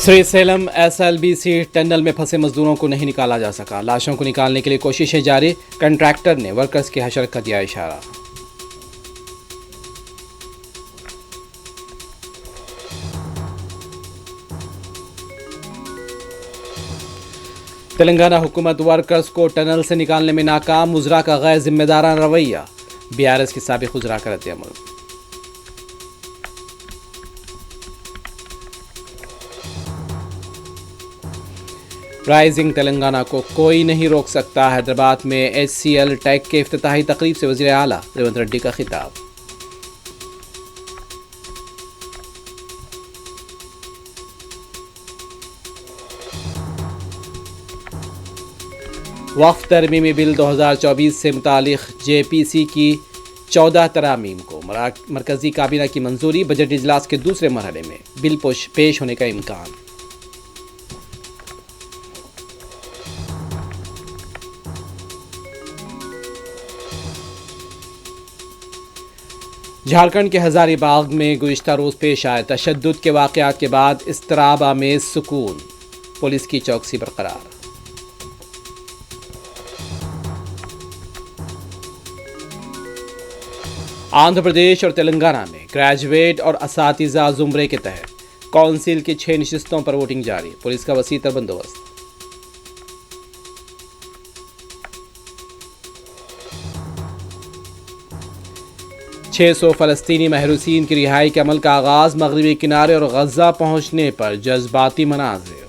Srisailam SLBC tunnel में फंसे मजदूरों को नहीं निकाला जा सका। लाशों को निकालने के लिए कोशिशें जारी। कंट्रैक्टर ने वर्कर्स की हशर का दिया इशारा। तेलंगाना हुकूमत वर्कर्स को टनल से निकालने में नाकाम। मुजरा का गैर जिम्मेदाराना रवैया। बीआरएस की साबिक उजरा का रद्द-ए-अमल। राइजिंग तेलंगाना को कोई नहीं रोक सकता। हैदराबाद में एचसीएल टेक के इफ्तिताही तकरीब से वज़ीर आला रेवंत रेड्डी का खिताब। वक्फ तरमीमी बिल 2024 से मुतालिक जेपीसी की 14 तरामीम को मरकजी काबीना की मंजूरी। बजट इजलास के दूसरे मरहले में बिल पेश होने का इम्कान। झारखंड के हजारीबाग में गुज़िश्ता रोज़ पेश आए तशद्दुद के वाक़यात के बाद इस्तराब आमेज़ सुकून। पुलिस की चौकसी बरकरार। आंध्र प्रदेश और तेलंगाना में ग्रेजुएट और असातिज़ा ज़ुमरे के तहत काउंसिल की 6 नशिस्तों पर वोटिंग जारी। पुलिस का वसीतर बंदोबस्त। छह 600 फ़लस्तीनी महरूसीन की रिहाई के अमल का आगाज़। मगरबी किनारे और गज़ा पहुंचने पर जज्बाती मनाज़िर।